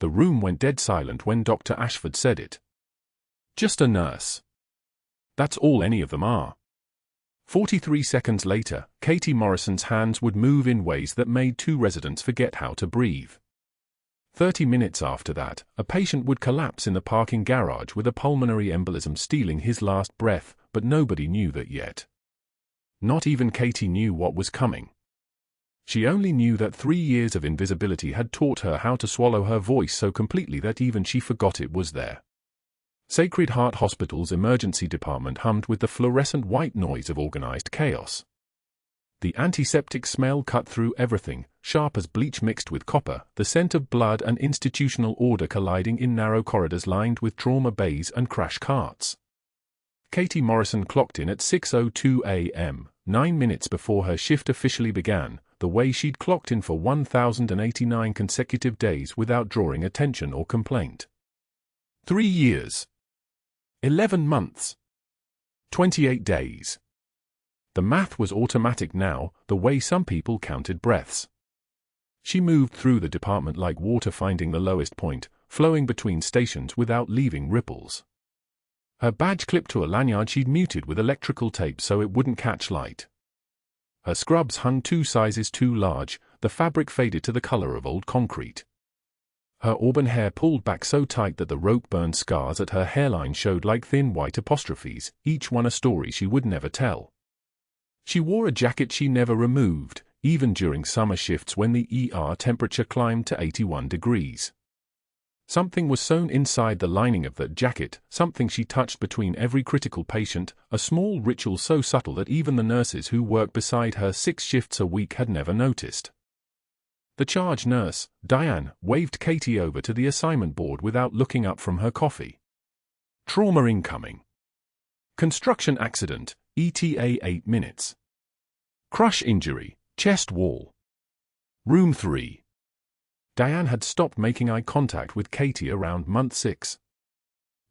The room went dead silent when Dr. Ashford said it. Just a nurse. That's all any of them are. 43 seconds later, Katie Morrison's hands would move in ways that made two residents forget how to breathe. 30 minutes after that, a patient would collapse in the parking garage with a pulmonary embolism stealing his last breath, but nobody knew that yet. Not even Katie knew what was coming. She only knew that 3 years of invisibility had taught her how to swallow her voice so completely that even she forgot it was there. Sacred Heart Hospital's emergency department hummed with the fluorescent white noise of organized chaos. The antiseptic smell cut through everything, sharp as bleach mixed with copper, the scent of blood and institutional order colliding in narrow corridors lined with trauma bays and crash carts. Katie Morrison clocked in at 6:02 a.m., 9 minutes before her shift officially began, the way she'd clocked in for 1,089 consecutive days without drawing attention or complaint. 3 years. 11 months. 28 days. The math was automatic now, the way some people counted breaths. She moved through the department like water finding the lowest point, flowing between stations without leaving ripples. Her badge clipped to a lanyard she'd muted with electrical tape so it wouldn't catch light. Her scrubs hung 2 sizes too large, the fabric faded to the color of old concrete. Her auburn hair pulled back so tight that the rope-burn scars at her hairline showed like thin white apostrophes, each one a story she would never tell. She wore a jacket she never removed, even during summer shifts when the ER temperature climbed to 81 degrees. Something was sewn inside the lining of that jacket, something she touched between every critical patient, a small ritual so subtle that even the nurses who worked beside her 6 shifts a week had never noticed. The charge nurse, Diane, waved Katie over to the assignment board without looking up from her coffee. Trauma incoming. Construction accident, ETA 8 minutes. Crush injury, chest wall. Room 3. Diane had stopped making eye contact with Katie around month 6.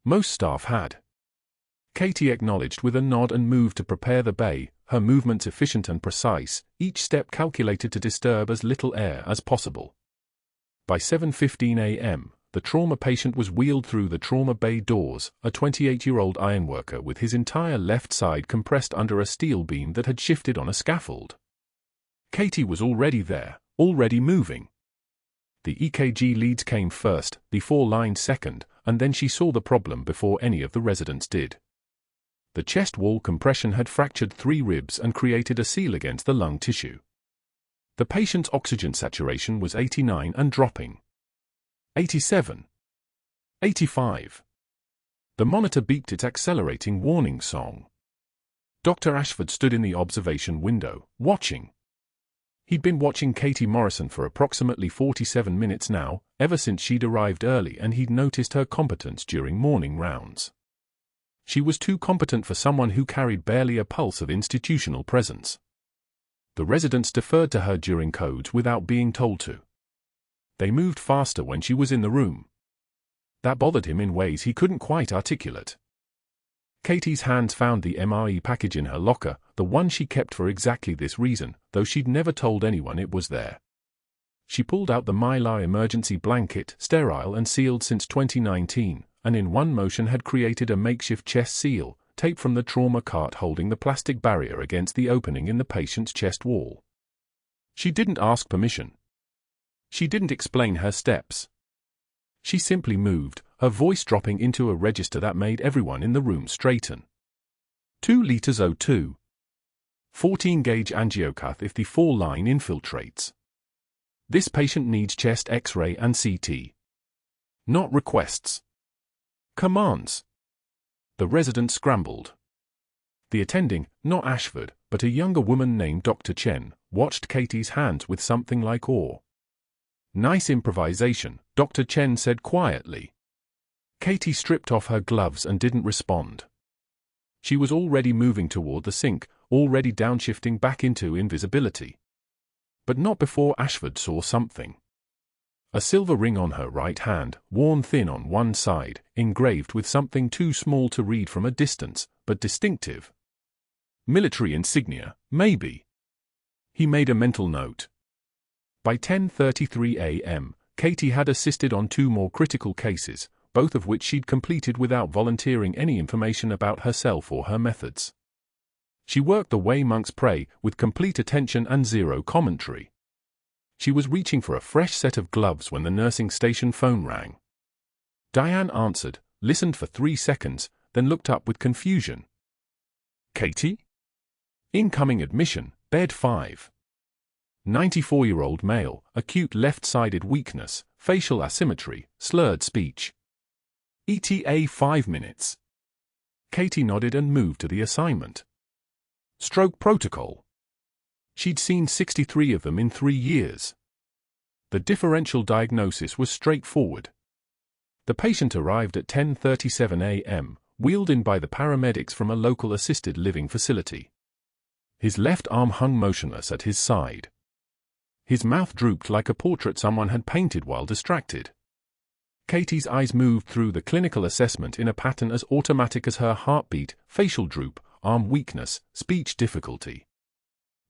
Most staff had. Katie acknowledged with a nod and moved to prepare the bay, her movements efficient and precise, each step calculated to disturb as little air as possible. By 7:15 a.m., the trauma patient was wheeled through the trauma bay doors, a 28-year-old ironworker with his entire left side compressed under a steel beam that had shifted on a scaffold. Katie was already there, already moving. The EKG leads came first, the 4 lines second, and then she saw the problem before any of the residents did. The chest wall compression had fractured 3 ribs and created a seal against the lung tissue. The patient's oxygen saturation was 89 and dropping. 87. 85. The monitor beeped its accelerating warning song. Dr. Ashford stood in the observation window, watching. He'd been watching Katie Morrison for approximately 47 minutes now, ever since she'd arrived early, and he'd noticed her competence during morning rounds. She was too competent for someone who carried barely a pulse of institutional presence. The residents deferred to her during codes without being told to. They moved faster when she was in the room. That bothered him in ways he couldn't quite articulate. Katie's hands found the MRE package in her locker, the one she kept for exactly this reason, though she'd never told anyone it was there. She pulled out the Mylar emergency blanket, sterile and sealed since 2019, and in one motion had created a makeshift chest seal, tape from the trauma cart holding the plastic barrier against the opening in the patient's chest wall. She didn't ask permission. She didn't explain her steps. She simply moved, her voice dropping into a register that made everyone in the room straighten. 2 liters O2. 14-gauge angiocath if the 4-line infiltrates. This patient needs chest X-ray and CT. Not requests. Commands. The resident scrambled. The attending, not Ashford, but a younger woman named Dr. Chen, watched Katie's hands with something like awe. Nice improvisation, Dr. Chen said quietly. Katie stripped off her gloves and didn't respond. She was already moving toward the sink, already downshifting back into invisibility. But not before Ashford saw something. A silver ring on her right hand, worn thin on one side, engraved with something too small to read from a distance, but distinctive. Military insignia, maybe. He made a mental note. By 10:33 a.m., Katie had assisted on 2 more critical cases, both of which she'd completed without volunteering any information about herself or her methods. She worked the way monks pray, with complete attention and zero commentary. She was reaching for a fresh set of gloves when the nursing station phone rang. Diane answered, listened for 3 seconds, then looked up with confusion. Katie? Incoming admission, bed 5. 94-year-old male, acute left-sided weakness, facial asymmetry, slurred speech. ETA 5 minutes. Katie nodded and moved to the assignment. Stroke protocol. She'd seen 63 of them in 3 years. The differential diagnosis was straightforward. The patient arrived at 10:37 a.m., wheeled in by the paramedics from a local assisted living facility. His left arm hung motionless at his side. His mouth drooped like a portrait someone had painted while distracted. Katie's eyes moved through the clinical assessment in a pattern as automatic as her heartbeat, facial droop, arm weakness, speech difficulty.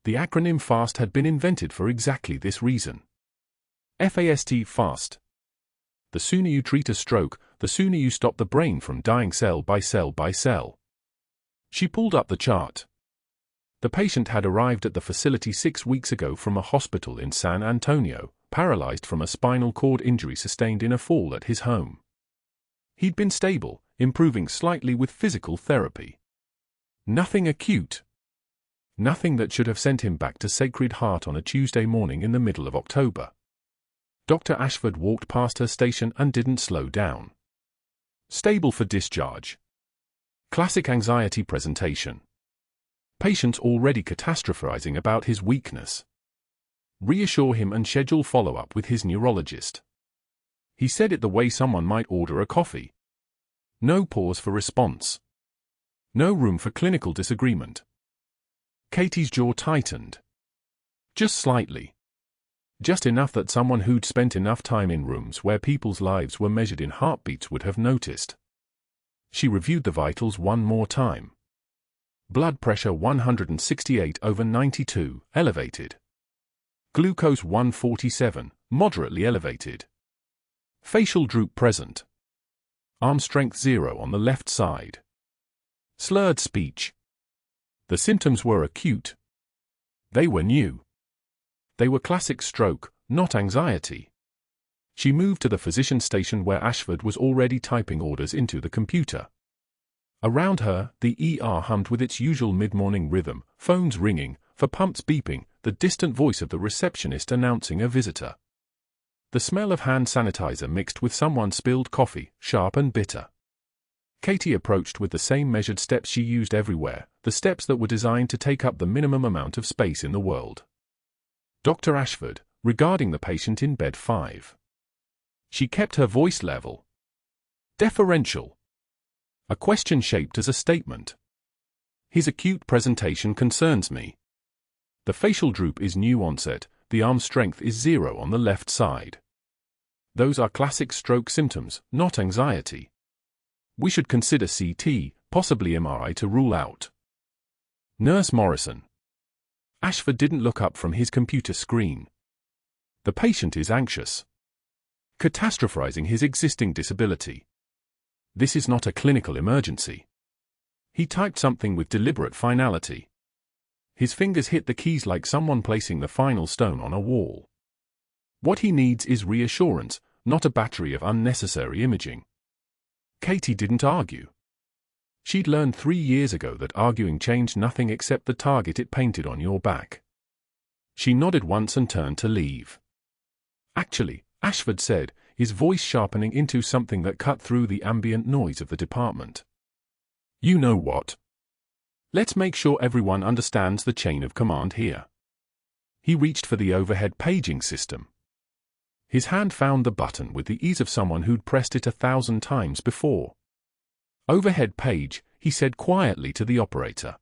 The acronym FAST had been invented for exactly this reason. FAST, FAST. The sooner you treat a stroke, the sooner you stop the brain from dying cell by cell by cell. She pulled up the chart. The patient had arrived at the facility 6 weeks ago from a hospital in San Antonio, paralyzed from a spinal cord injury sustained in a fall at his home. He'd been stable, improving slightly with physical therapy. Nothing acute. Nothing that should have sent him back to Sacred Heart on a Tuesday morning in the middle of October. Dr. Ashford walked past her station and didn't slow down. Stable for discharge. Classic anxiety presentation. Patient already catastrophizing about his weakness. Reassure him and schedule follow-up with his neurologist. He said it the way someone might order a coffee. No pause for response. No room for clinical disagreement. Katie's jaw tightened. Just slightly. Just enough that someone who'd spent enough time in rooms where people's lives were measured in heartbeats would have noticed. She reviewed the vitals one more time. Blood pressure 168/92, elevated. Glucose 147, moderately elevated. Facial droop present. Arm strength 0 on the left side. Slurred speech. The symptoms were acute. They were new. They were classic stroke, not anxiety. She moved to the physician station where Ashford was already typing orders into the computer. Around her, the ER hummed with its usual mid-morning rhythm, phones ringing, for pumps beeping, the distant voice of the receptionist announcing a visitor. The smell of hand sanitizer mixed with someone's spilled coffee, sharp and bitter. Katie approached with the same measured steps she used everywhere, the steps that were designed to take up the minimum amount of space in the world. Dr. Ashford, regarding the patient in bed 5. She kept her voice level. Deferential. A question shaped as a statement. His acute presentation concerns me. The facial droop is new onset, the arm strength is 0 on the left side. Those are classic stroke symptoms, not anxiety. We should consider CT, possibly MRI to rule out. Nurse Morrison. Ashford didn't look up from his computer screen. The patient is anxious. Catastrophizing his existing disability. This is not a clinical emergency. He typed something with deliberate finality. His fingers hit the keys like someone placing the final stone on a wall. What he needs is reassurance, not a battery of unnecessary imaging. Katie didn't argue. She'd learned 3 years ago that arguing changed nothing except the target it painted on your back. She nodded once and turned to leave. Actually, Ashford said, his voice sharpening into something that cut through the ambient noise of the department. You know what? Let's make sure everyone understands the chain of command here. He reached for the overhead paging system. His hand found the button with the ease of someone who'd pressed it 1,000 times before. Overhead page, he said quietly to the operator.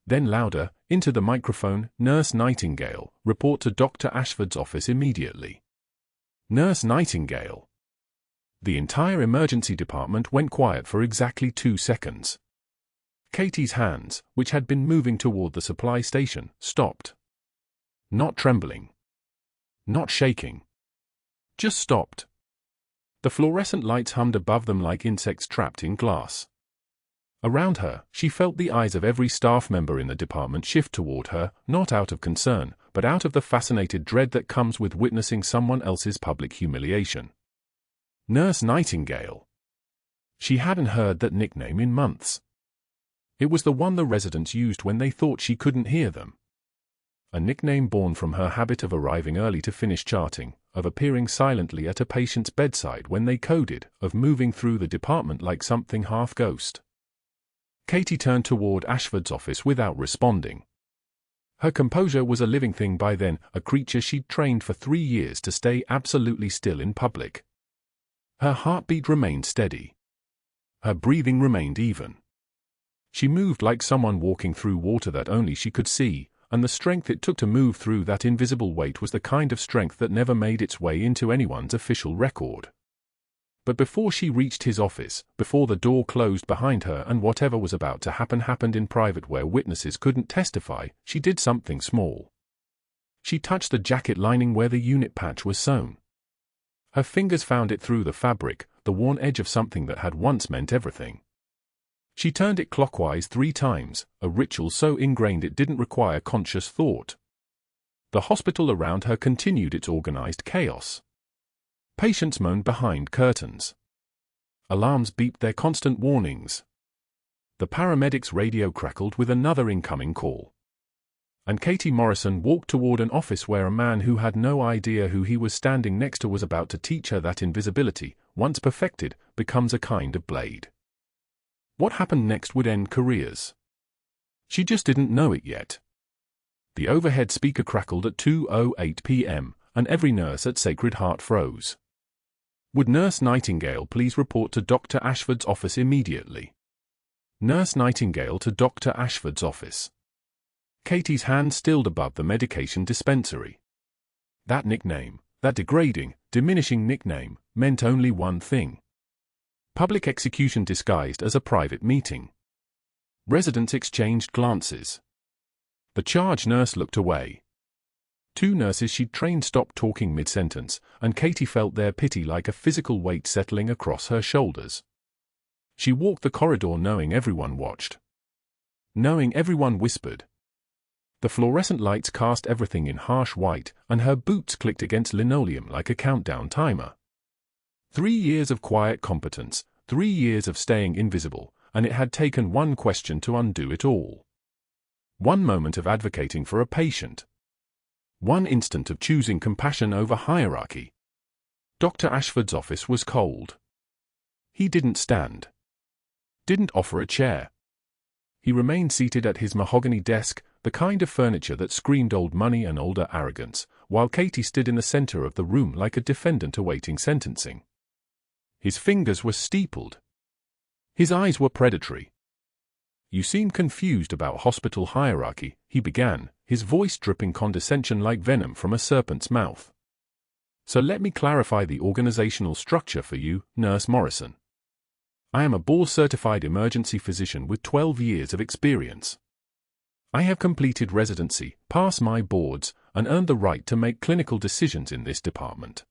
Then louder, into the microphone, Nurse Nightingale, report to Dr. Ashford's office immediately. Nurse Nightingale. The entire emergency department went quiet for exactly 2 seconds. Katie's hands, which had been moving toward the supply station, stopped. Not trembling. Not shaking. just stopped. The fluorescent lights hummed above them like insects trapped in glass. Around her, she felt the eyes of every staff member in the department shift toward her, not out of concern, but out of the fascinated dread that comes with witnessing someone else's public humiliation. Nurse Nightingale. She hadn't heard that nickname in months. It was the one the residents used when they thought she couldn't hear them. A nickname born from her habit of arriving early to finish charting, of appearing silently at a patient's bedside when they coded, of moving through the department like something half-ghost. Katie turned toward Ashford's office without responding. Her composure was a living thing by then, a creature she'd trained for 3 years to stay absolutely still in public. Her heartbeat remained steady. Her breathing remained even. She moved like someone walking through water that only she could see, and the strength it took to move through that invisible weight was the kind of strength that never made its way into anyone's official record. But before she reached his office, before the door closed behind her and whatever was about to happen happened in private where witnesses couldn't testify, she did something small. She touched the jacket lining where the unit patch was sewn. Her fingers found it through the fabric, the worn edge of something that had once meant everything. She turned it clockwise 3 times, a ritual so ingrained it didn't require conscious thought. The hospital around her continued its organized chaos. Patients moaned behind curtains. Alarms beeped their constant warnings. The paramedics' radio crackled with another incoming call. And Katie Morrison walked toward an office where a man who had no idea who he was standing next to was about to teach her that invisibility, once perfected, becomes a kind of blade. What happened next would end careers. She just didn't know it yet. The overhead speaker crackled at 2:08 p.m., and every nurse at Sacred Heart froze. Would Nurse Nightingale please report to Dr. Ashford's office immediately? Nurse Nightingale to Dr. Ashford's office. Katie's hand stilled above the medication dispensary. That nickname, that degrading, diminishing nickname, meant only one thing. Public execution disguised as a private meeting. Residents exchanged glances. The charge nurse looked away. 2 nurses she'd trained stopped talking mid-sentence, and Katie felt their pity like a physical weight settling across her shoulders. She walked the corridor knowing everyone watched. Knowing everyone whispered. The fluorescent lights cast everything in harsh white, and her boots clicked against linoleum like a countdown timer. 3 years of quiet competence, 3 years of staying invisible, and it had taken one question to undo it all. One moment of advocating for a patient. One instant of choosing compassion over hierarchy. Dr. Ashford's office was cold. He didn't stand. Didn't offer a chair. He remained seated at his mahogany desk, the kind of furniture that screamed old money and older arrogance, while Katie stood in the center of the room like a defendant awaiting sentencing. His fingers were steepled. His eyes were predatory. "You seem confused about hospital hierarchy," he began, his voice dripping condescension like venom from a serpent's mouth. "So let me clarify the organizational structure for you, Nurse Morrison. I am a board-certified emergency physician with 12 years of experience. I have completed residency, passed my boards, and earned the right to make clinical decisions in this department.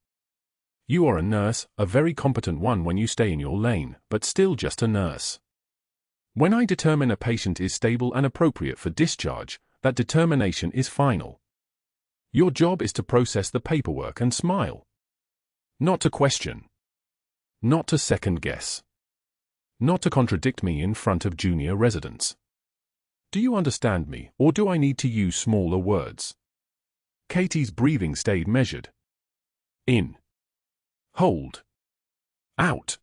You are a nurse, a very competent one when you stay in your lane, but still just a nurse. When I determine a patient is stable and appropriate for discharge, that determination is final. Your job is to process the paperwork and smile. Not to question. Not to second-guess. Not to contradict me in front of junior residents. Do you understand me, or do I need to use smaller words?" Katie's breathing stayed measured. In. Hold. Out.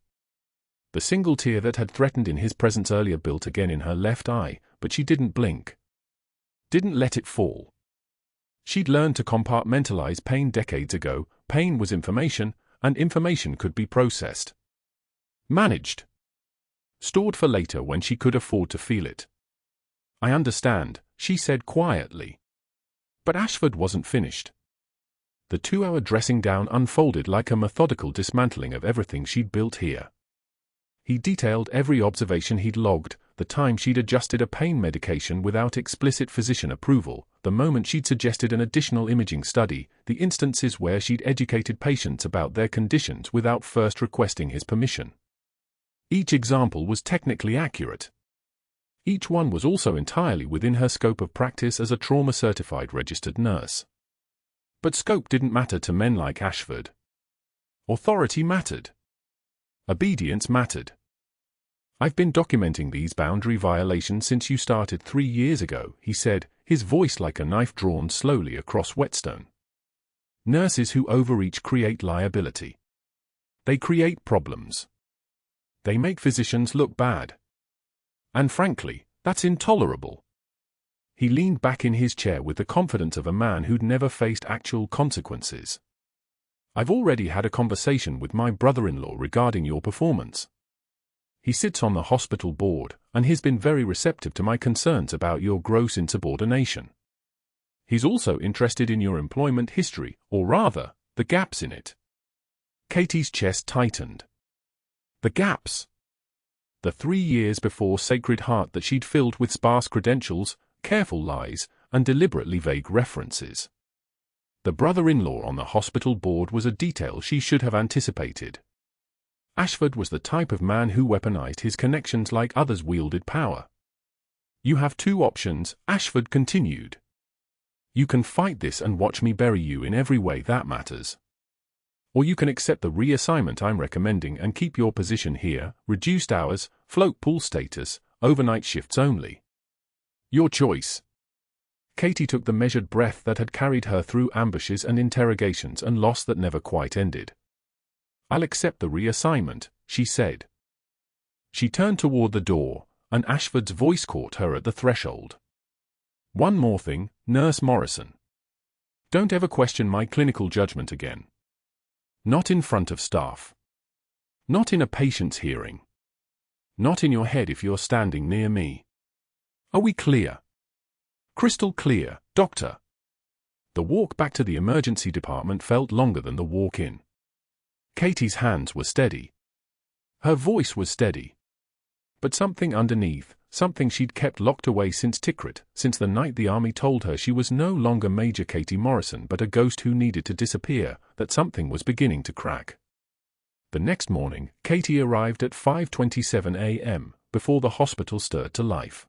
The single tear that had threatened in his presence earlier built again in her left eye, but she didn't blink. Didn't let it fall. She'd learned to compartmentalize pain decades ago. Pain was information, and information could be processed. Managed. Stored for later when she could afford to feel it. "I understand," she said quietly. But Ashford wasn't finished. The 2-hour dressing down unfolded like a methodical dismantling of everything she'd built here. He detailed every observation he'd logged, the time she'd adjusted a pain medication without explicit physician approval, the moment she'd suggested an additional imaging study, the instances where she'd educated patients about their conditions without first requesting his permission. Each example was technically accurate. Each one was also entirely within her scope of practice as a trauma-certified registered nurse. But scope didn't matter to men like Ashford. Authority mattered. Obedience mattered. "I've been documenting these boundary violations since you started 3 years ago," he said, his voice like a knife drawn slowly across whetstone. "Nurses who overreach create liability. They create problems. They make physicians look bad. And frankly, that's intolerable." He leaned back in his chair with the confidence of a man who'd never faced actual consequences. "I've already had a conversation with my brother-in-law regarding your performance. He sits on the hospital board, and he's been very receptive to my concerns about your gross insubordination. He's also interested in your employment history, or rather, the gaps in it." Katie's chest tightened. The gaps. The 3 years before Sacred Heart that she'd filled with sparse credentials, careful lies, and deliberately vague references. The brother-in-law on the hospital board was a detail she should have anticipated. Ashford was the type of man who weaponized his connections like others wielded power. "You have 2 options," Ashford continued. "You can fight this and watch me bury you in every way that matters. Or you can accept the reassignment I'm recommending and keep your position here, reduced hours, float pool status, overnight shifts only. Your choice." Katie took the measured breath that had carried her through ambushes and interrogations and loss that never quite ended. "I'll accept the reassignment," she said. She turned toward the door, and Ashford's voice caught her at the threshold. "One more thing, Nurse Morrison. Don't ever question my clinical judgment again. Not in front of staff. Not in a patient's hearing. Not in your head if you're standing near me. Are we clear?" "Crystal clear, Doctor." The walk back to the emergency department felt longer than the walk in. Katie's hands were steady. Her voice was steady. But something underneath, something she'd kept locked away since Tikrit, since the night the army told her she was no longer Major Katie Morrison but a ghost who needed to disappear, that something was beginning to crack. The next morning, Katie arrived at 5:27 a.m., before the hospital stirred to life.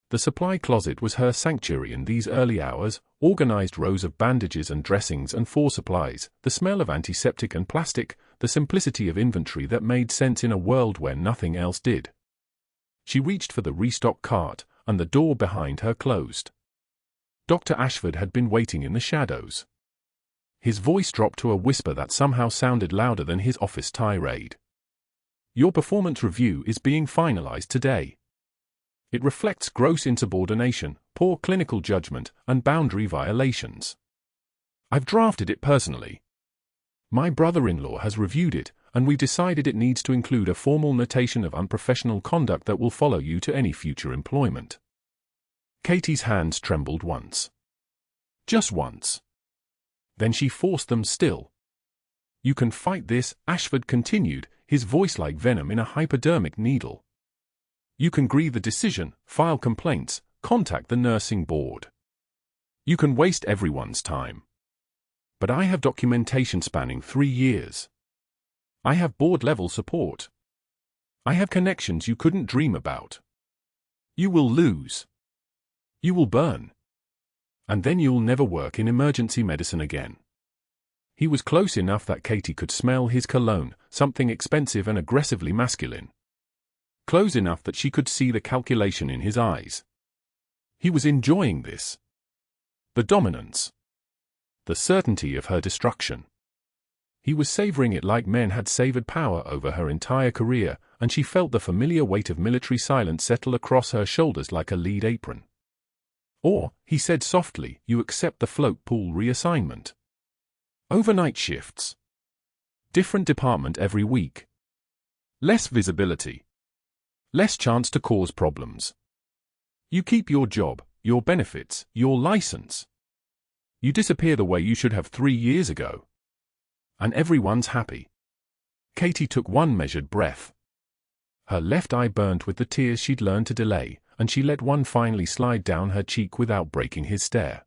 The supply closet was her sanctuary in these early hours, organized rows of bandages and dressings and 4 supplies, the smell of antiseptic and plastic, the simplicity of inventory that made sense in a world where nothing else did. She reached for the restock cart, and the door behind her closed. Dr. Ashford had been waiting in the shadows. His voice dropped to a whisper that somehow sounded louder than his office tirade. "Your performance review is being finalized today. It reflects gross insubordination, poor clinical judgment, and boundary violations. I've drafted it personally. My brother-in-law has reviewed it, and we've decided it needs to include a formal notation of unprofessional conduct that will follow you to any future employment." Katie's hands trembled once. Just once. Then she forced them still. "You can fight this," Ashford continued, his voice like venom in a hypodermic needle. "You can grieve the decision, file complaints, contact the nursing board. You can waste everyone's time. But I have documentation spanning 3 years. I have board-level support. I have connections you couldn't dream about. You will lose. You will burn. And then you'll never work in emergency medicine again." He was close enough that Katie could smell his cologne, something expensive and aggressively masculine. Close enough that she could see the calculation in his eyes. He was enjoying this. The dominance. The certainty of her destruction. He was savoring it like men had savored power over her entire career, and she felt the familiar weight of military silence settle across her shoulders like a lead apron. "Or," he said softly, "you accept the float pool reassignment. Overnight shifts. Different department every week. Less visibility. Less chance to cause problems. You keep your job, your benefits, your license. You disappear the way you should have 3 years ago. And everyone's happy." Katie took one measured breath. Her left eye burned with the tears she'd learned to delay, and she let one finally slide down her cheek without breaking his stare.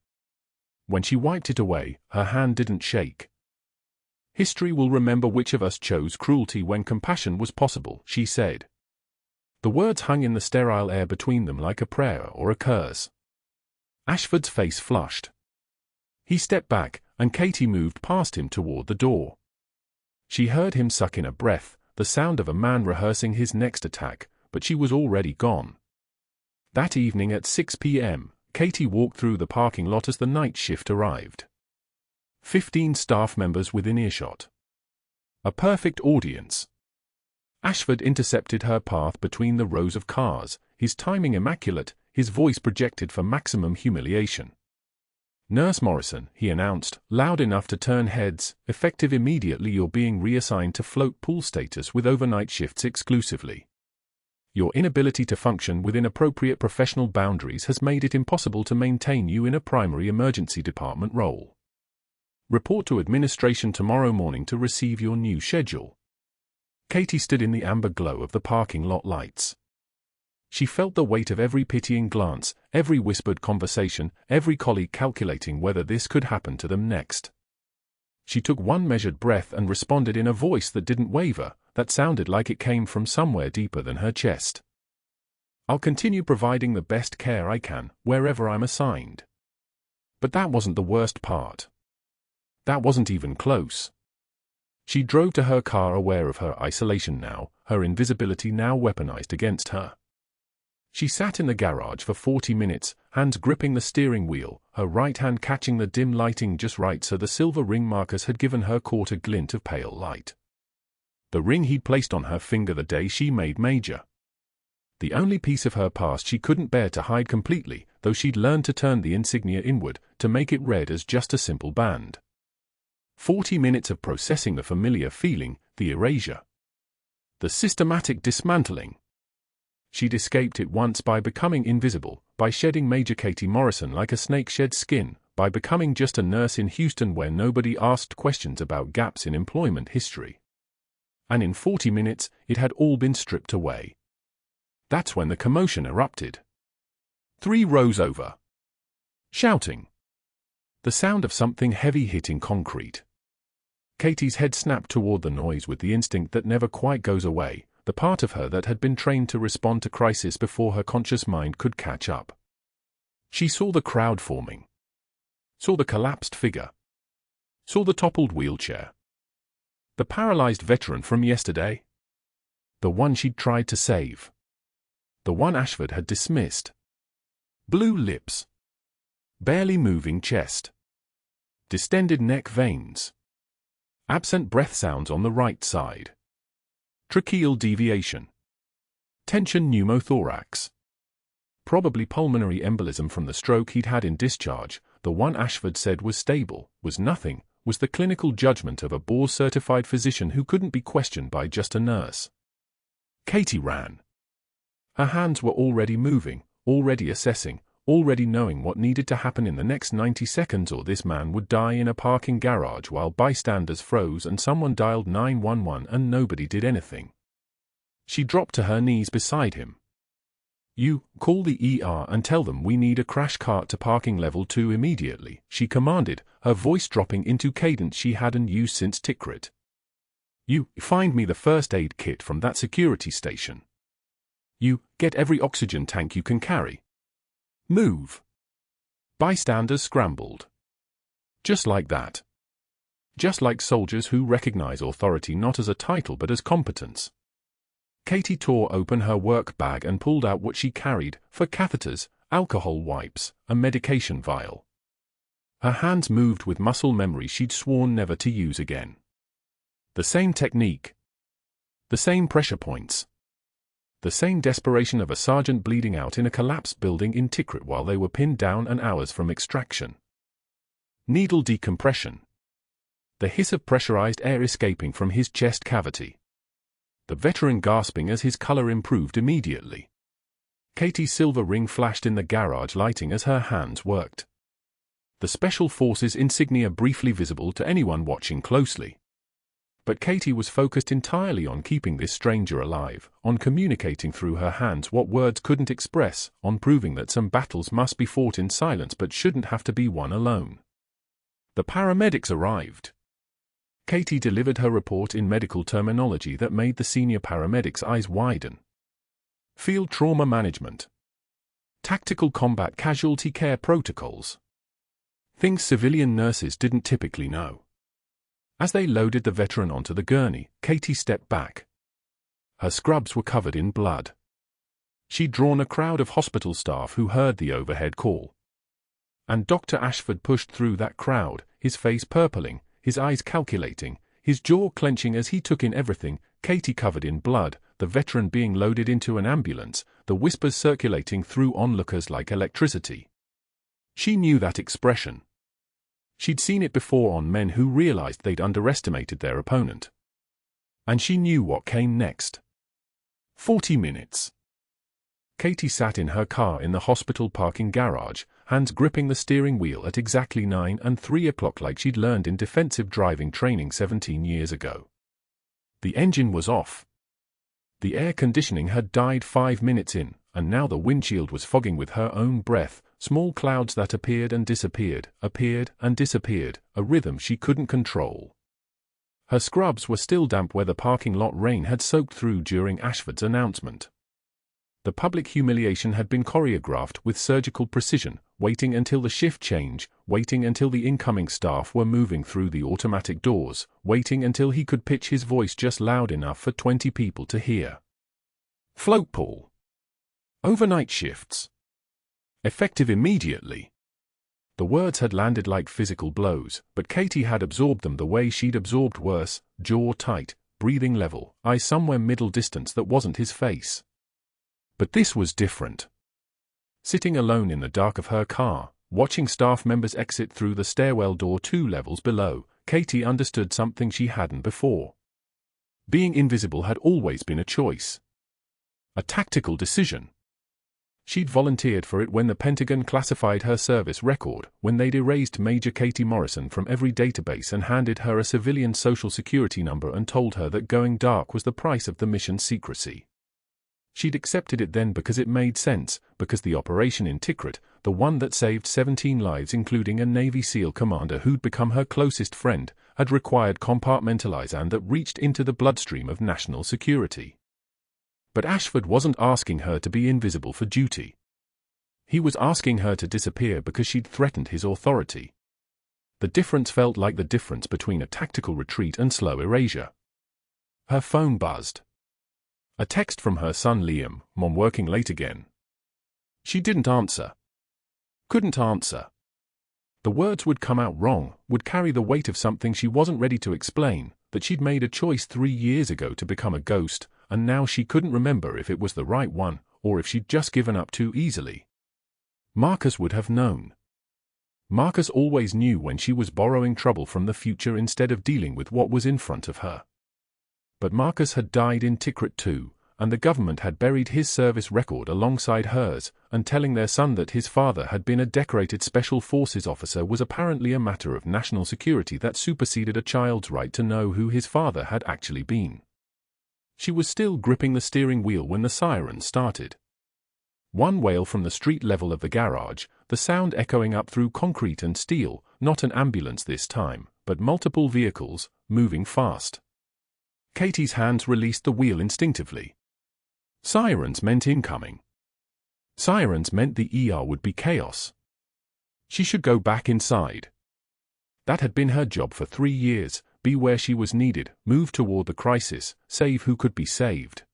When she wiped it away, her hand didn't shake. "History will remember which of us chose cruelty when compassion was possible," she said. The words hung in the sterile air between them like a prayer or a curse. Ashford's face flushed. He stepped back, and Katie moved past him toward the door. She heard him suck in a breath, the sound of a man rehearsing his next attack, but she was already gone. That evening at 6 p.m., Katie walked through the parking lot as the night shift arrived. 15 staff members within earshot. A perfect audience. Ashford intercepted her path between the rows of cars, his timing immaculate, his voice projected for maximum humiliation. "Nurse Morrison," he announced, loud enough to turn heads, "effective immediately. You're being reassigned to float pool status with overnight shifts exclusively. Your inability to function within appropriate professional boundaries has made it impossible to maintain you in a primary emergency department role. Report to administration tomorrow morning to receive your new schedule." Katie stood in the amber glow of the parking lot lights. She felt the weight of every pitying glance, every whispered conversation, every colleague calculating whether this could happen to them next. She took one measured breath and responded in a voice that didn't waver, that sounded like it came from somewhere deeper than her chest. "I'll continue providing the best care I can, wherever I'm assigned." But that wasn't the worst part. That wasn't even close. She drove to her car aware of her isolation now, her invisibility now weaponized against her. She sat in the garage for 40 minutes, hands gripping the steering wheel, her right hand catching the dim lighting just right so the silver ring markers had given her caught a glint of pale light. The ring he'd placed on her finger the day she made major. The only piece of her past she couldn't bear to hide completely, though she'd learned to turn the insignia inward, to make it red as just a simple band. 40 minutes of processing the familiar feeling, the erasure. The systematic dismantling. She'd escaped it once by becoming invisible, by shedding Major Katie Morrison like a snake sheds skin, by becoming just a nurse in Houston where nobody asked questions about gaps in employment history. And in 40 minutes, it had all been stripped away. That's when the commotion erupted. 3 rows over. Shouting. The sound of something heavy hitting concrete. Katie's head snapped toward the noise with the instinct that never quite goes away, the part of her that had been trained to respond to crisis before her conscious mind could catch up. She saw the crowd forming. Saw the collapsed figure. Saw the toppled wheelchair. The paralyzed veteran from yesterday. The one she'd tried to save. The one Ashford had dismissed. Blue lips. Barely moving chest. Distended neck veins. Absent breath sounds on the right side. Tracheal deviation. Tension pneumothorax. Probably pulmonary embolism from the stroke he'd had in discharge. The one Ashford said was stable, was nothing, was the clinical judgment of a board-certified physician who couldn't be questioned by just a nurse. Katie ran. Her hands were already moving, already assessing, already knowing what needed to happen in the next 90 seconds or this man would die in a parking garage while bystanders froze and someone dialed 911 and nobody did anything. She dropped to her knees beside him. "You, call the ER and tell them we need a crash cart to parking level 2 immediately," she commanded, her voice dropping into cadence she hadn't used since Tikrit. "You, find me the first aid kit from that security station. You, get every oxygen tank you can carry. Move." Bystanders scrambled. Just like that. Just like soldiers who recognize authority not as a title but as competence. Katie tore open her work bag and pulled out what she carried, for catheters, alcohol wipes, a medication vial. Her hands moved with muscle memory she'd sworn never to use again. The same technique. The same pressure points. The same desperation of a sergeant bleeding out in a collapsed building in Tikrit while they were pinned down and hours from extraction. Needle decompression. The hiss of pressurized air escaping from his chest cavity. The veteran gasping as his color improved immediately. Katie's silver ring flashed in the garage lighting as her hands worked. The Special Forces insignia briefly visible to anyone watching closely. But Katie was focused entirely on keeping this stranger alive, on communicating through her hands what words couldn't express, on proving that some battles must be fought in silence but shouldn't have to be won alone. The paramedics arrived. Katie delivered her report in medical terminology that made the senior paramedics' eyes widen. Field trauma management. Tactical combat casualty care protocols. Things civilian nurses didn't typically know. As they loaded the veteran onto the gurney, Katie stepped back. Her scrubs were covered in blood. She'd drawn a crowd of hospital staff who heard the overhead call. And Dr. Ashford pushed through that crowd, his face purpling, his eyes calculating, his jaw clenching as he took in everything, Katie covered in blood, the veteran being loaded into an ambulance, the whispers circulating through onlookers like electricity. She knew that expression. She'd seen it before on men who realized they'd underestimated their opponent. And she knew what came next. 40 minutes. Katie sat in her car in the hospital parking garage, hands gripping the steering wheel at exactly 9 and 3 o'clock like she'd learned in defensive driving training 17 years ago. The engine was off. The air conditioning had died 5 minutes in, and now the windshield was fogging with her own breath, small clouds that appeared and disappeared, a rhythm she couldn't control. Her scrubs were still damp where the parking lot rain had soaked through during Ashford's announcement. The public humiliation had been choreographed with surgical precision, waiting until the shift change, waiting until the incoming staff were moving through the automatic doors, waiting until he could pitch his voice just loud enough for 20 people to hear. Float pool. Overnight shifts. Effective immediately. The words had landed like physical blows, but Katie had absorbed them the way she'd absorbed worse, jaw tight, breathing level, eyes somewhere middle distance that wasn't his face. But this was different. Sitting alone in the dark of her car, watching staff members exit through the stairwell door 2 levels below, Katie understood something she hadn't before. Being invisible had always been a choice. A tactical decision. She'd volunteered for it when the Pentagon classified her service record, when they'd erased Major Katie Morrison from every database and handed her a civilian social security number and told her that going dark was the price of the mission's secrecy. She'd accepted it then because it made sense, because the operation in Tikrit, the one that saved 17 lives including a Navy SEAL commander who'd become her closest friend, had required compartmentalization that reached into the bloodstream of national security. But Ashford wasn't asking her to be invisible for duty. He was asking her to disappear because she'd threatened his authority. The difference felt like the difference between a tactical retreat and slow erasure. Her phone buzzed. A text from her son Liam, "Mom, working late again." She didn't answer. Couldn't answer. The words would come out wrong, would carry the weight of something she wasn't ready to explain, that she'd made a choice 3 years ago to become a ghost, and now she couldn't remember if it was the right one, or if she'd just given up too easily. Marcus would have known. Marcus always knew when she was borrowing trouble from the future instead of dealing with what was in front of her. But Marcus had died in Tikrit too, and the government had buried his service record alongside hers, and telling their son that his father had been a decorated Special Forces officer was apparently a matter of national security that superseded a child's right to know who his father had actually been. She was still gripping the steering wheel when the siren started. One wail from the street level of the garage, the sound echoing up through concrete and steel, not an ambulance this time, but multiple vehicles, moving fast. Katie's hands released the wheel instinctively. Sirens meant incoming. Sirens meant the ER would be chaos. She should go back inside. That had been her job for 3 years, be where she was needed, move toward the crisis, save who could be saved.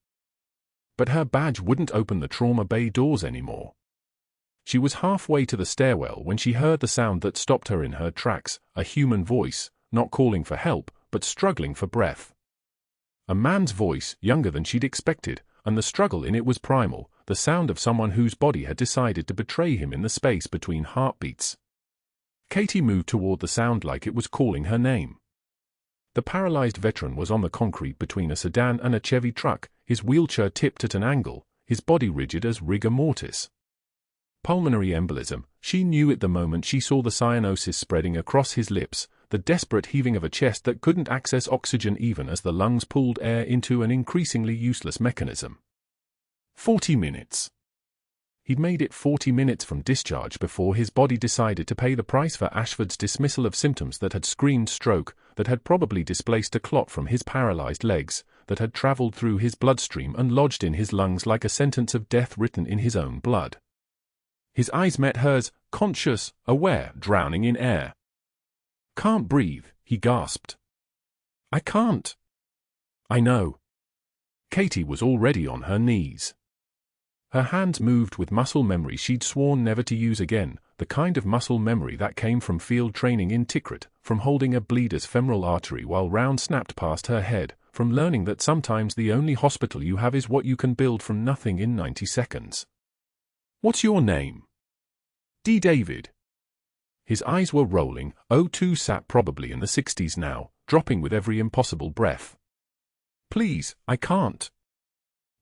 But her badge wouldn't open the trauma bay doors anymore. She was halfway to the stairwell when she heard the sound that stopped her in her tracks, a human voice, not calling for help, but struggling for breath. A man's voice, younger than she'd expected, and the struggle in it was primal, the sound of someone whose body had decided to betray him in the space between heartbeats. Katie moved toward the sound like it was calling her name. The paralyzed veteran was on the concrete between a sedan and a Chevy truck, his wheelchair tipped at an angle, his body rigid as rigor mortis. Pulmonary embolism, she knew it the moment she saw the cyanosis spreading across his lips, the desperate heaving of a chest that couldn't access oxygen even as the lungs pulled air into an increasingly useless mechanism. 40 minutes. He'd made it 40 minutes from discharge before his body decided to pay the price for Ashford's dismissal of symptoms that had screamed stroke, that had probably displaced a clot from his paralyzed legs, that had traveled through his bloodstream and lodged in his lungs like a sentence of death written in his own blood. His eyes met hers, conscious, aware, drowning in air. "Can't breathe," he gasped. "I can't." "I know." Katie was already on her knees. Her hands moved with muscle memory she'd sworn never to use again, the kind of muscle memory that came from field training in Tikrit, from holding a bleeder's femoral artery while round snapped past her head, from learning that sometimes the only hospital you have is what you can build from nothing in 90 seconds. "What's your name?" "D. David." His eyes were rolling. O2 sat probably in the 60s now, dropping with every impossible breath. "Please, I can't."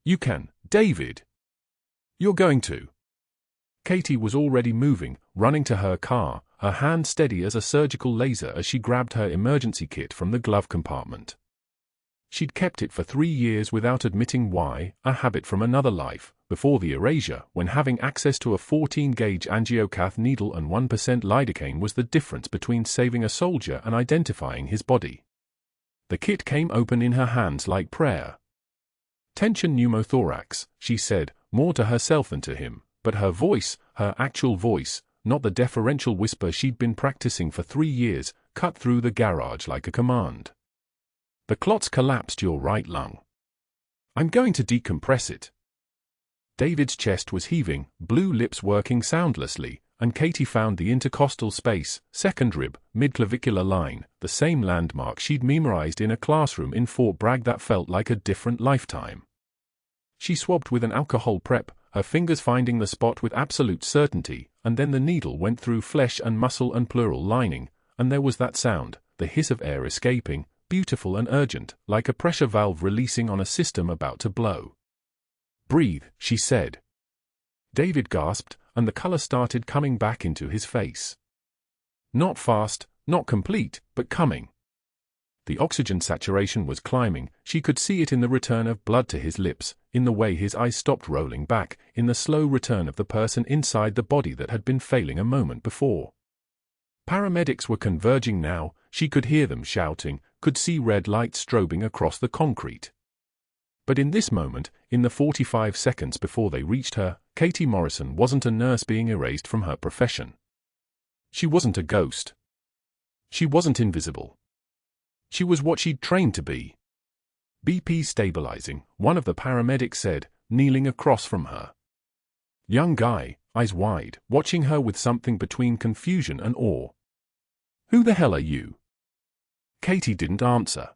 "You can, David. You're going to." Katie was already moving, running to her car, her hand steady as a surgical laser as she grabbed her emergency kit from the glove compartment. She'd kept it for 3 years without admitting why, a habit from another life, before the erasure, when having access to a 14-gauge angiocath needle and 1% lidocaine was the difference between saving a soldier and identifying his body. The kit came open in her hands like prayer. "Tension pneumothorax," she said, more to herself than to him, but her voice, her actual voice, not the deferential whisper she'd been practicing for 3 years, cut through the garage like a command. "The clot's collapsed your right lung. I'm going to decompress it." David's chest was heaving, blue lips working soundlessly, and Katie found the intercostal space, second rib, mid-clavicular line, the same landmark she'd memorized in a classroom in Fort Bragg that felt like a different lifetime. She swabbed with an alcohol prep, her fingers finding the spot with absolute certainty, and then the needle went through flesh and muscle and pleural lining, and there was that sound, the hiss of air escaping, beautiful and urgent, like a pressure valve releasing on a system about to blow. "Breathe," she said. David gasped, and the color started coming back into his face. Not fast, not complete, but coming. The oxygen saturation was climbing. She could see it in the return of blood to his lips, in the way his eyes stopped rolling back, in the slow return of the person inside the body that had been failing a moment before. Paramedics were converging now. She could hear them shouting, could see red lights strobing across the concrete. But in this moment, in the 45 seconds before they reached her, Katie Morrison wasn't a nurse being erased from her profession. She wasn't a ghost. She wasn't invisible. She was what she'd trained to be. "BP stabilizing," one of the paramedics said, kneeling across from her. Young guy, eyes wide, watching her with something between confusion and awe. "Who the hell are you?" Katie didn't answer.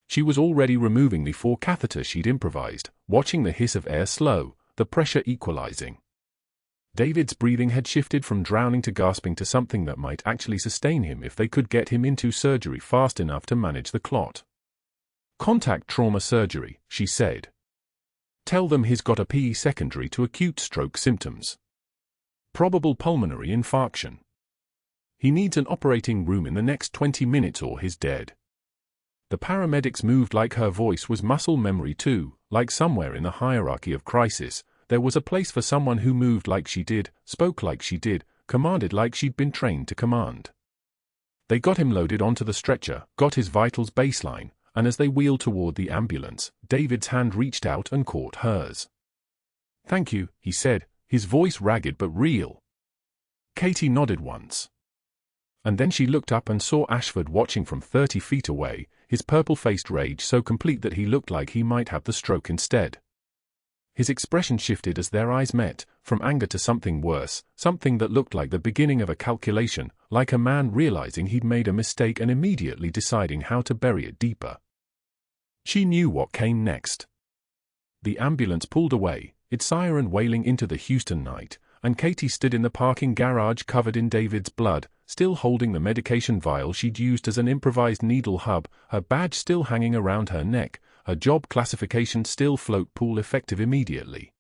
She was already removing the 4 catheters she'd improvised, watching the hiss of air slow, the pressure equalizing. David's breathing had shifted from drowning to gasping to something that might actually sustain him if they could get him into surgery fast enough to manage the clot. "Contact trauma surgery," she said. "Tell them he's got a PE secondary to acute stroke symptoms. Probable pulmonary infarction. He needs an operating room in the next 20 minutes or he's dead." The paramedics moved like her voice was muscle memory too, like somewhere in the hierarchy of crisis, there was a place for someone who moved like she did, spoke like she did, commanded like she'd been trained to command. They got him loaded onto the stretcher, got his vitals baseline, and as they wheeled toward the ambulance, David's hand reached out and caught hers. "Thank you," he said, his voice ragged but real. Katie nodded once. And then she looked up and saw Ashford watching from 30 feet away, his purple-faced rage so complete that he looked like he might have the stroke instead. His expression shifted as their eyes met, from anger to something worse, something that looked like the beginning of a calculation, like a man realizing he'd made a mistake and immediately deciding how to bury it deeper. She knew what came next. The ambulance pulled away, its siren wailing into the Houston night, and Katie stood in the parking garage covered in David's blood, still holding the medication vial she'd used as an improvised needle hub, her badge still hanging around her neck, her job classification still float pool effective immediately.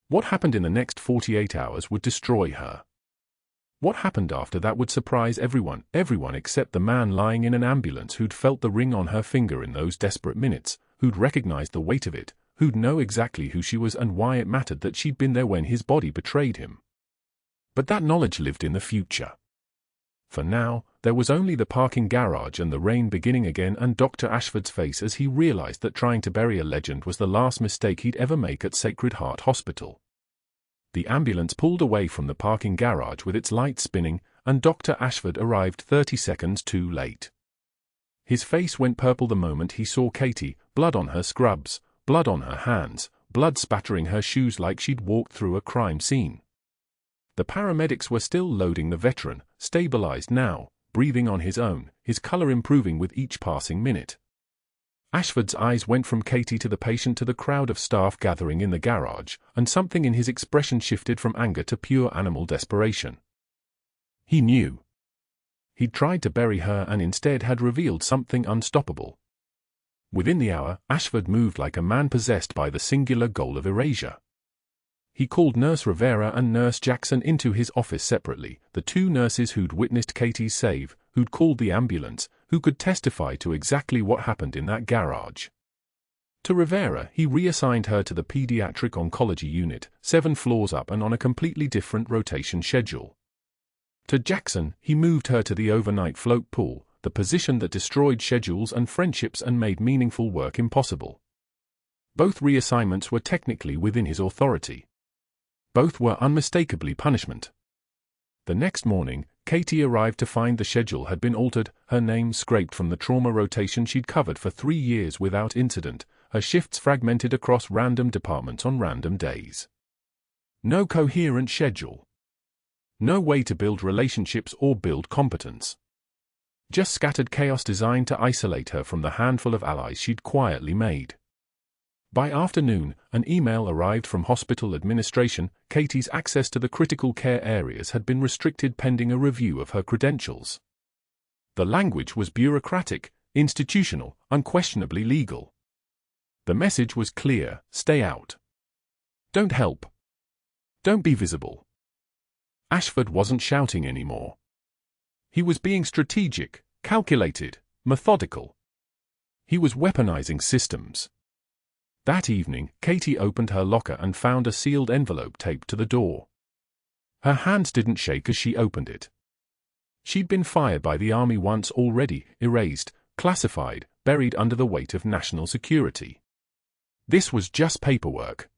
What happened in the next 48 hours would destroy her. What happened after that would surprise everyone except the man lying in an ambulance who'd felt the ring on her finger in those desperate minutes, who'd recognized the weight of it, who'd know exactly who she was and why it mattered that she'd been there when his body betrayed him. But that knowledge lived in the future. For now, there was only the parking garage and the rain beginning again, and Dr. Ashford's face as he realized that trying to bury a legend was the last mistake he'd ever make at Sacred Heart Hospital. The ambulance pulled away from the parking garage with its lights spinning, and Dr. Ashford arrived 30 seconds too late. His face went purple the moment he saw Katie, blood on her scrubs, blood on her hands, blood spattering her shoes like she'd walked through a crime scene. The paramedics were still loading the veteran, stabilized now, breathing on his own, his color improving with each passing minute. Ashford's eyes went from Katie to the patient to the crowd of staff gathering in the garage, and something in his expression shifted from anger to pure animal desperation. He knew. He'd tried to bury her and instead had revealed something unstoppable. Within the hour, Ashford moved like a man possessed by the singular goal of erasure. He called Nurse Rivera and Nurse Jackson into his office separately, the two nurses who'd witnessed Katie's save, who'd called the ambulance, who could testify to exactly what happened in that garage. To Rivera, he reassigned her to the pediatric oncology unit, 7 floors up and on a completely different rotation schedule. To Jackson, he moved her to the overnight float pool, the position that destroyed schedules and friendships and made meaningful work impossible. Both reassignments were technically within his authority. Both were unmistakably punishment. The next morning, Katie arrived to find the schedule had been altered, her name scraped from the trauma rotation she'd covered for 3 years without incident, her shifts fragmented across random departments on random days. No coherent schedule. No way to build relationships or build competence. Just scattered chaos designed to isolate her from the handful of allies she'd quietly made. By afternoon, an email arrived from hospital administration. Katie's access to the critical care areas had been restricted pending a review of her credentials. The language was bureaucratic, institutional, unquestionably legal. The message was clear: stay out. Don't help. Don't be visible. Ashford wasn't shouting anymore. He was being strategic, calculated, methodical. He was weaponizing systems. That evening, Katie opened her locker and found a sealed envelope taped to the door. Her hands didn't shake as she opened it. She'd been fired by the army once already, erased, classified, buried under the weight of national security. This was just paperwork.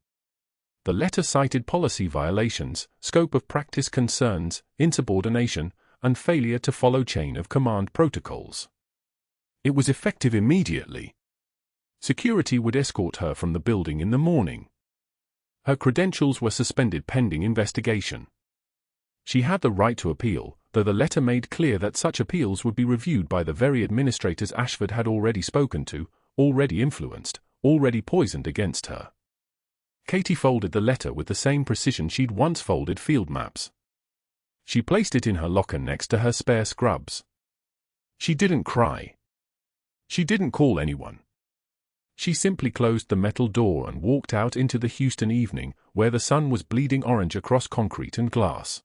The letter cited policy violations, scope of practice concerns, insubordination, and failure to follow chain of command protocols. It was effective immediately. Security would escort her from the building in the morning. Her credentials were suspended pending investigation. She had the right to appeal, though the letter made clear that such appeals would be reviewed by the very administrators Ashford had already spoken to, already influenced, already poisoned against her. Katie folded the letter with the same precision she'd once folded field maps. She placed it in her locker next to her spare scrubs. She didn't cry. She didn't call anyone. She simply closed the metal door and walked out into the Houston evening, where the sun was bleeding orange across concrete and glass.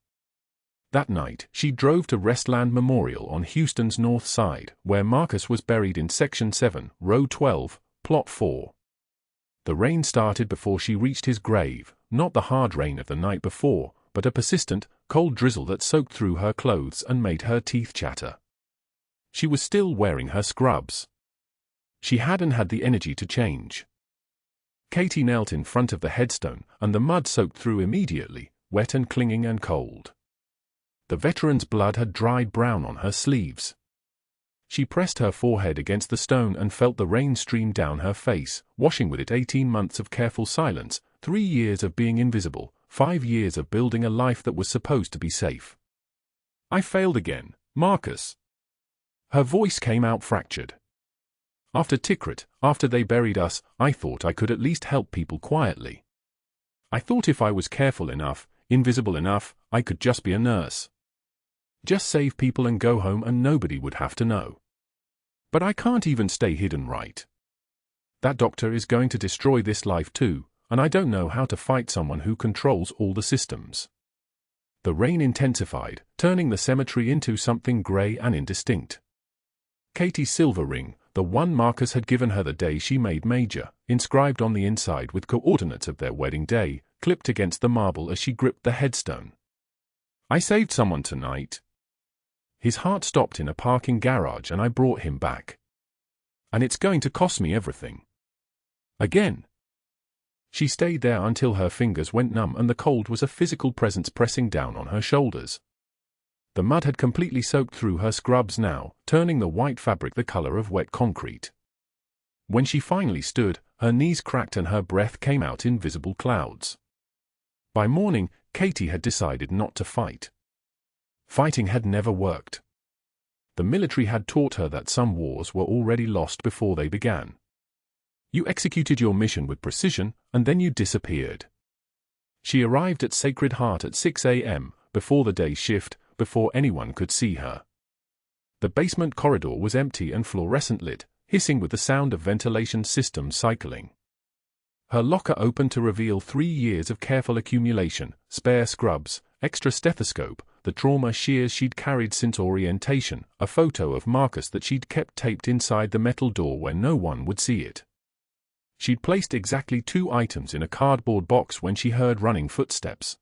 That night, she drove to Restland Memorial on Houston's north side, where Marcus was buried in Section 7, Row 12, Plot 4. The rain started before she reached his grave, not the hard rain of the night before, but a persistent, cold drizzle that soaked through her clothes and made her teeth chatter. She was still wearing her scrubs. She hadn't had the energy to change. Katie knelt in front of the headstone, and the mud soaked through immediately, wet and clinging and cold. The veteran's blood had dried brown on her sleeves. She pressed her forehead against the stone and felt the rain stream down her face, washing with it 18 months of careful silence, 3 years of being invisible, 5 years of building a life that was supposed to be safe. I failed again, Marcus. Her voice came out fractured. After Tikrit, after they buried us, I thought I could at least help people quietly. I thought if I was careful enough, invisible enough, I could just be a nurse. Just save people and go home and nobody would have to know. But I can't even stay hidden, right? That doctor is going to destroy this life too, and I don't know how to fight someone who controls all the systems. The rain intensified, turning the cemetery into something grey and indistinct. Katie's silver ring, the one Marcus had given her the day she made major, inscribed on the inside with coordinates of their wedding day, clipped against the marble as she gripped the headstone. "I saved someone tonight. His heart stopped in a parking garage and I brought him back. And it's going to cost me everything. Again." She stayed there until her fingers went numb and the cold was a physical presence pressing down on her shoulders. The mud had completely soaked through her scrubs now, turning the white fabric the color of wet concrete. When she finally stood, her knees cracked and her breath came out in visible clouds. By morning, Katie had decided not to fight. Fighting had never worked. The military had taught her that some wars were already lost before they began. You executed your mission with precision, and then you disappeared. She arrived at Sacred Heart at 6 a.m., before the day shift, before anyone could see her. The basement corridor was empty and fluorescent lit, hissing with the sound of ventilation systems cycling. Her locker opened to reveal 3 years of careful accumulation, spare scrubs, extra stethoscope, the trauma shears she'd carried since orientation, a photo of Marcus that she'd kept taped inside the metal door where no one would see it. She'd placed exactly 2 items in a cardboard box when she heard running footsteps.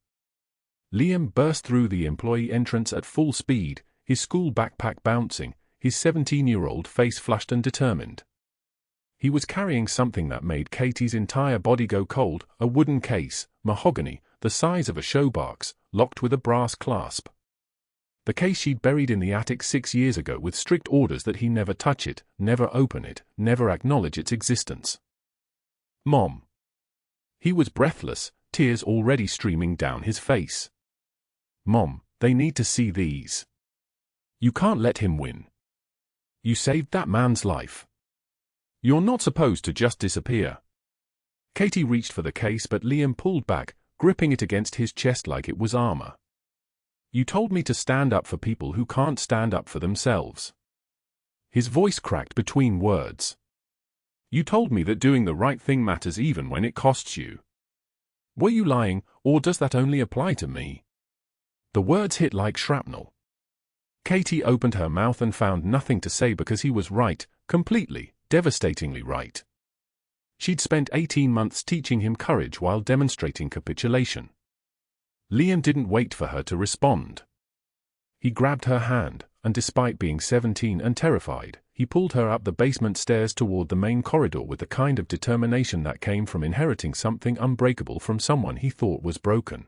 Liam burst through the employee entrance at full speed, his school backpack bouncing, his 17-year-old face flushed and determined. He was carrying something that made Katie's entire body go cold, a wooden case, mahogany, the size of a showbox, locked with a brass clasp. The case she'd buried in the attic 6 years ago with strict orders that he never touch it, never open it, never acknowledge its existence. "Mom." He was breathless, tears already streaming down his face. "Mom, they need to see these. You can't let him win. You saved that man's life. You're not supposed to just disappear." Katie reached for the case but Liam pulled back, gripping it against his chest like it was armor. "You told me to stand up for people who can't stand up for themselves." His voice cracked between words. "You told me that doing the right thing matters even when it costs you. Were you lying, or does that only apply to me?" The words hit like shrapnel. Katie opened her mouth and found nothing to say because he was right, completely, devastatingly right. She'd spent 18 months teaching him courage while demonstrating capitulation. Liam didn't wait for her to respond. He grabbed her hand, and despite being 17 and terrified, he pulled her up the basement stairs toward the main corridor with the kind of determination that came from inheriting something unbreakable from someone he thought was broken.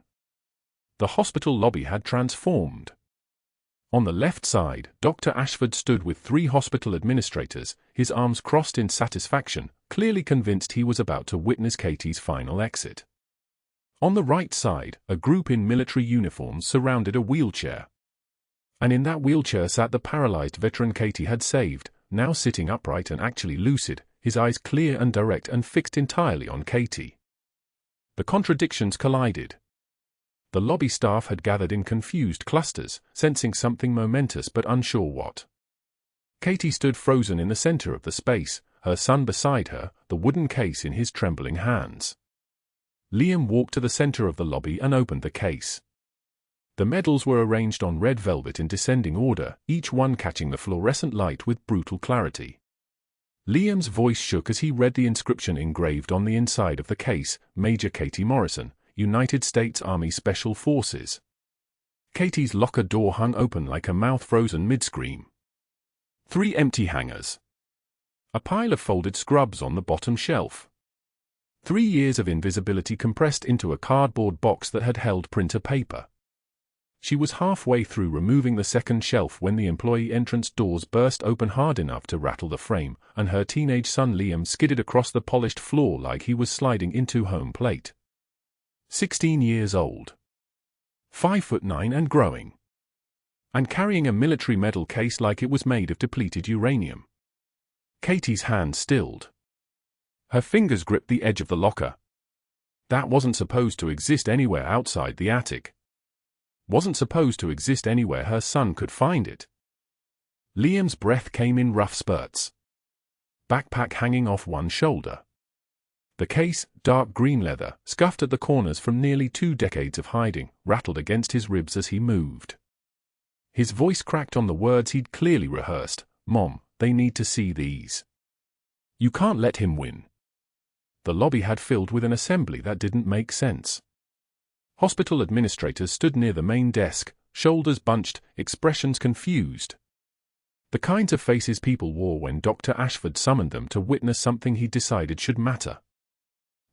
The hospital lobby had transformed. On the left side, Dr. Ashford stood with 3 hospital administrators, his arms crossed in satisfaction, clearly convinced he was about to witness Katie's final exit. On the right side, a group in military uniforms surrounded a wheelchair. And in that wheelchair sat the paralyzed veteran Katie had saved, now sitting upright and actually lucid, his eyes clear and direct and fixed entirely on Katie. The contradictions collided. The lobby staff had gathered in confused clusters, sensing something momentous but unsure what. Katie stood frozen in the center of the space, her son beside her, the wooden case in his trembling hands. Liam walked to the center of the lobby and opened the case. The medals were arranged on red velvet in descending order, each one catching the fluorescent light with brutal clarity. Liam's voice shook as he read the inscription engraved on the inside of the case, Major Katie Morrison, United States Army Special Forces. Katie's locker door hung open like a mouth frozen mid-scream. 3 empty hangers. A pile of folded scrubs on the bottom shelf. 3 years of invisibility compressed into a cardboard box that had held printer paper. She was halfway through removing the second shelf when the employee entrance doors burst open hard enough to rattle the frame, and her teenage son Liam skidded across the polished floor like he was sliding into home plate. 16 years old. 5'9" and growing. And carrying a military medal case like it was made of depleted uranium. Katie's hand stilled. Her fingers gripped the edge of the locker. That wasn't supposed to exist anywhere outside the attic. Wasn't supposed to exist anywhere her son could find it. Liam's breath came in rough spurts. Backpack hanging off one shoulder. The case, dark green leather, scuffed at the corners from nearly 2 decades of hiding, rattled against his ribs as he moved. His voice cracked on the words he'd clearly rehearsed. "Mom, they need to see these. You can't let him win." The lobby had filled with an assembly that didn't make sense. Hospital administrators stood near the main desk, shoulders bunched, expressions confused. The kinds of faces people wore when Dr. Ashford summoned them to witness something he decided should matter.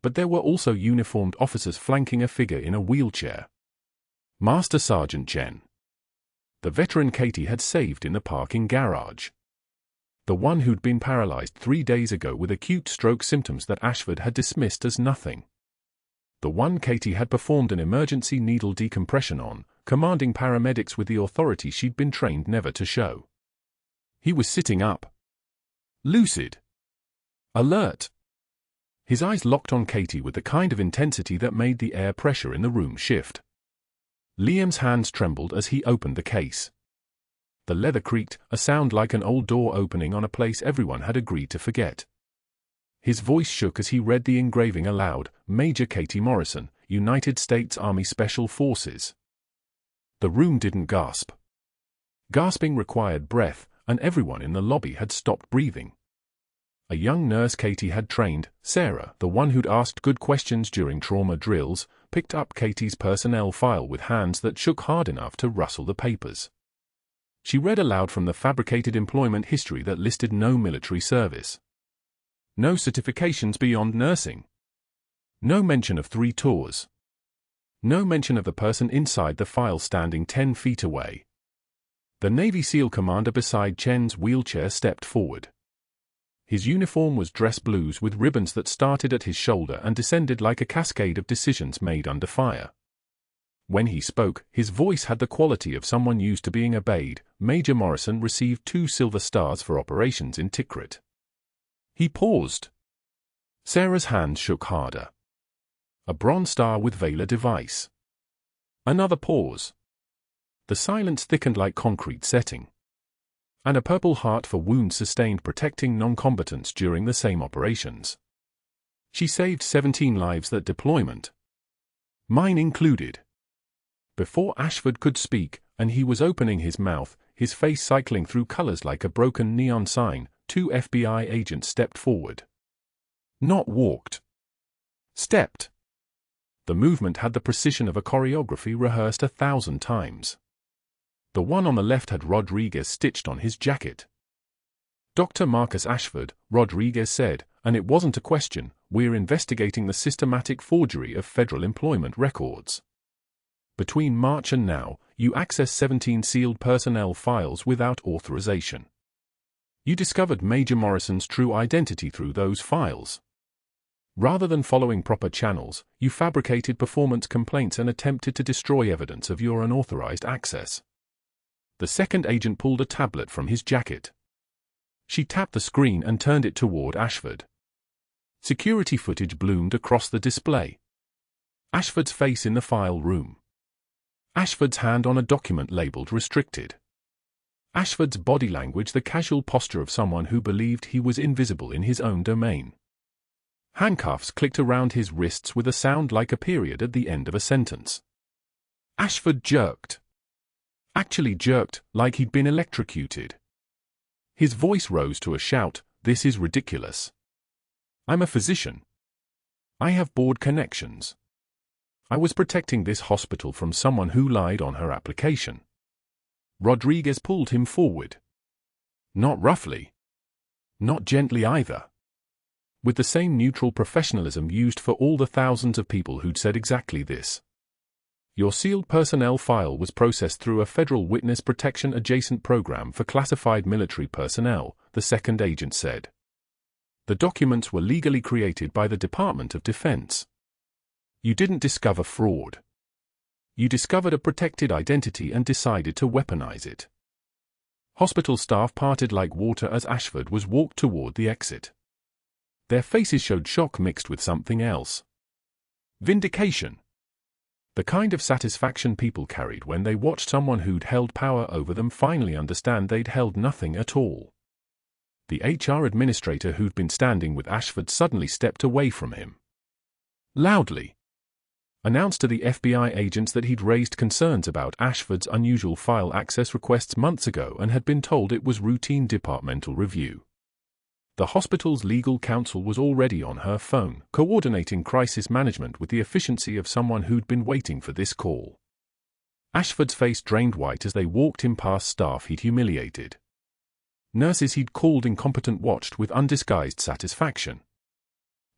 But there were also uniformed officers flanking a figure in a wheelchair. Master Sergeant Chen. The veteran Katie had saved in the parking garage. The one who'd been paralyzed 3 days ago with acute stroke symptoms that Ashford had dismissed as nothing. The one Katie had performed an emergency needle decompression on, commanding paramedics with the authority she'd been trained never to show. He was sitting up. Lucid. Alert. His eyes locked on Katie with the kind of intensity that made the air pressure in the room shift. Liam's hands trembled as he opened the case. The leather creaked, a sound like an old door opening on a place everyone had agreed to forget. His voice shook as he read the engraving aloud. Major Katie Morrison, United States Army Special Forces. The room didn't gasp. Gasping required breath, and everyone in the lobby had stopped breathing. A young nurse Katie had trained, Sarah, the one who'd asked good questions during trauma drills, picked up Katie's personnel file with hands that shook hard enough to rustle the papers. She read aloud from the fabricated employment history that listed no military service. No certifications beyond nursing. No mention of 3 tours. No mention of the person inside the file standing 10 feet away. The Navy SEAL commander beside Chen's wheelchair stepped forward. His uniform was dress blues with ribbons that started at his shoulder and descended like a cascade of decisions made under fire. When he spoke, his voice had the quality of someone used to being obeyed. Major Morrison received 2 silver stars for operations in Tikrit. He paused. Sarah's hand shook harder. A bronze star with Valor device. Another pause. The silence thickened like concrete setting. And a purple heart for wounds sustained protecting non-combatants during the same operations. She saved 17 lives that deployment. Mine included. Before Ashford could speak, and he was opening his mouth, his face cycling through colors like a broken neon sign, 2 FBI agents stepped forward. Not walked. Stepped. The movement had the precision of a choreography rehearsed 1,000 times. The one on the left had Rodriguez stitched on his jacket. Dr. Marcus Ashford, Rodriguez said, and it wasn't a question, we're investigating the systematic forgery of federal employment records. Between March and now, you accessed 17 sealed personnel files without authorization. You discovered Major Morrison's true identity through those files. Rather than following proper channels, you fabricated performance complaints and attempted to destroy evidence of your unauthorized access. The second agent pulled a tablet from his jacket. She tapped the screen and turned it toward Ashford. Security footage bloomed across the display. Ashford's face in the file room. Ashford's hand on a document labeled restricted. Ashford's body language the casual posture of someone who believed he was invisible in his own domain. Handcuffs clicked around his wrists with a sound like a period at the end of a sentence. Ashford jerked. Actually jerked, like he'd been electrocuted. His voice rose to a shout, "This is ridiculous. I'm a physician. I have board connections. I was protecting this hospital from someone who lied on her application." Rodriguez pulled him forward. Not roughly. Not gently either. With the same neutral professionalism used for all the thousands of people who'd said exactly this. Your sealed personnel file was processed through a federal witness protection adjacent program for classified military personnel, the second agent said. The documents were legally created by the Department of Defense. You didn't discover fraud. You discovered a protected identity and decided to weaponize it. Hospital staff parted like water as Ashford was walked toward the exit. Their faces showed shock mixed with something else. Vindication. The kind of satisfaction people carried when they watched someone who'd held power over them finally understand they'd held nothing at all. The HR administrator who'd been standing with Ashford suddenly stepped away from him. Loudly announced to the FBI agents that he'd raised concerns about Ashford's unusual file access requests months ago and had been told it was routine departmental review. The hospital's legal counsel was already on her phone, coordinating crisis management with the efficiency of someone who'd been waiting for this call. Ashford's face drained white as they walked him past staff he'd humiliated. Nurses he'd called incompetent watched with undisguised satisfaction.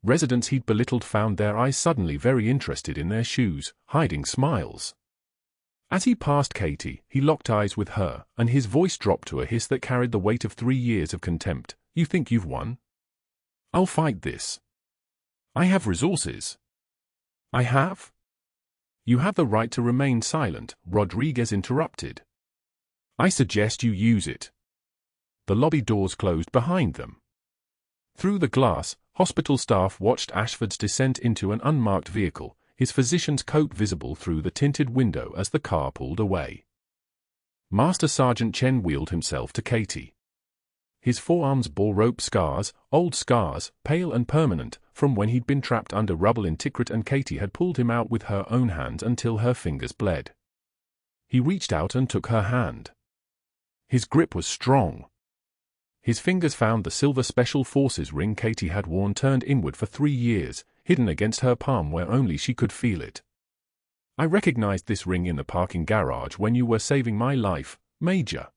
Residents he'd belittled found their eyes suddenly very interested in their shoes, hiding smiles. As he passed Katie, he locked eyes with her, and his voice dropped to a hiss that carried the weight of 3 years of contempt. You think you've won? I'll fight this. I have resources. I have? You have the right to remain silent, Rodriguez interrupted. I suggest you use it. The lobby doors closed behind them. Through the glass, hospital staff watched Ashford's descent into an unmarked vehicle, his physician's coat visible through the tinted window as the car pulled away. Master Sergeant Chen wheeled himself to Katie. His forearms bore rope scars, old scars, pale and permanent, from when he'd been trapped under rubble in Tikrit and Katie had pulled him out with her own hands until her fingers bled. He reached out and took her hand. His grip was strong. His fingers found the silver Special Forces ring Katie had worn turned inward for 3 years, hidden against her palm where only she could feel it. I recognized this ring in the parking garage when you were saving my life, Major.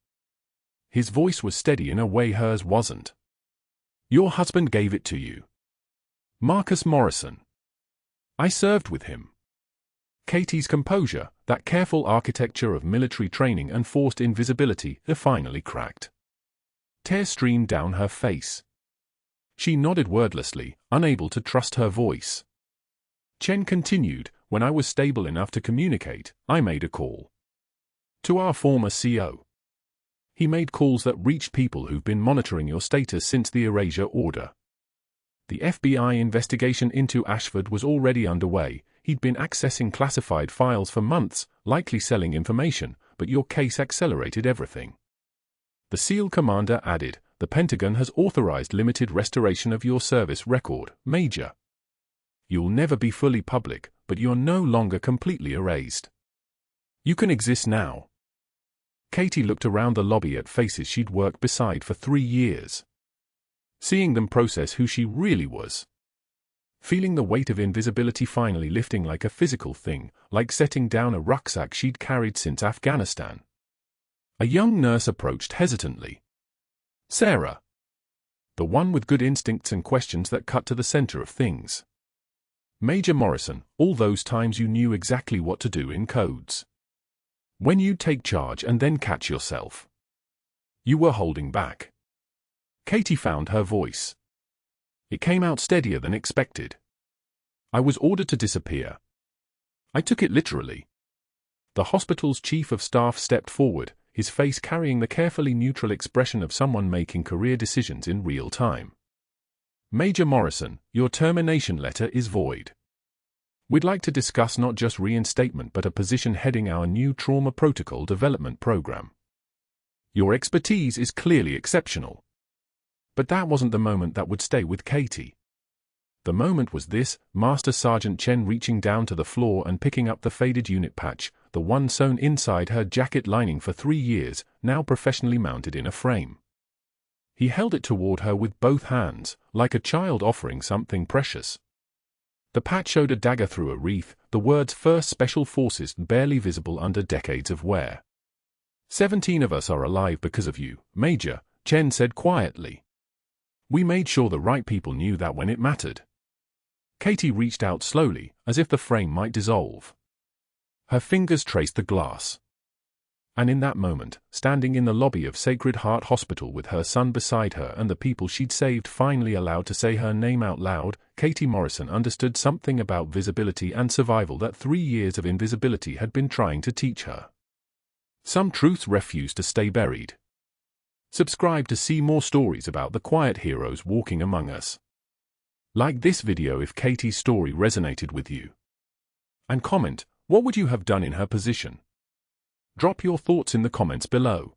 His voice was steady in a way hers wasn't. Your husband gave it to you. Marcus Morrison. I served with him. Katie's composure, that careful architecture of military training and forced invisibility, finally cracked. Tears streamed down her face. She nodded wordlessly, unable to trust her voice. Chen continued, when I was stable enough to communicate, I made a call. To our former CO. He made calls that reached people who've been monitoring your status since the erasure order. The FBI investigation into Ashford was already underway. He'd been accessing classified files for months, likely selling information, but your case accelerated everything. The SEAL commander added, the Pentagon has authorized limited restoration of your service record, Major. You'll never be fully public, but you're no longer completely erased. You can exist now. Katie looked around the lobby at faces she'd worked beside for 3 years. Seeing them process who she really was. Feeling the weight of invisibility finally lifting like a physical thing, like setting down a rucksack she'd carried since Afghanistan. A young nurse approached hesitantly. Sarah. The one with good instincts and questions that cut to the center of things. Major Morrison, all those times you knew exactly what to do in codes. When you'd take charge and then catch yourself. You were holding back. Katie found her voice. It came out steadier than expected. I was ordered to disappear. I took it literally. The hospital's chief of staff stepped forward, his face carrying the carefully neutral expression of someone making career decisions in real time. Major Morrison, your termination letter is void. We'd like to discuss not just reinstatement but a position heading our new trauma protocol development program. Your expertise is clearly exceptional. But that wasn't the moment that would stay with Katie. The moment was this, Master Sergeant Chen reaching down to the floor and picking up the faded unit patch, the one sewn inside her jacket lining for 3 years, now professionally mounted in a frame. He held it toward her with both hands, like a child offering something precious. The patch showed a dagger through a wreath, the words First Special Forces barely visible under decades of wear. 17 of us are alive because of you, Major, Chen said quietly. We made sure the right people knew that when it mattered. Katie reached out slowly, as if the frame might dissolve. Her fingers traced the glass. And in that moment, standing in the lobby of Sacred Heart Hospital with her son beside her and the people she'd saved finally allowed to say her name out loud, Katie Morrison understood something about visibility and survival that 3 years of invisibility had been trying to teach her. Some truths refused to stay buried. Subscribe to see more stories about the quiet heroes walking among us. Like this video if Katie's story resonated with you. And comment, what would you have done in her position? Drop your thoughts in the comments below.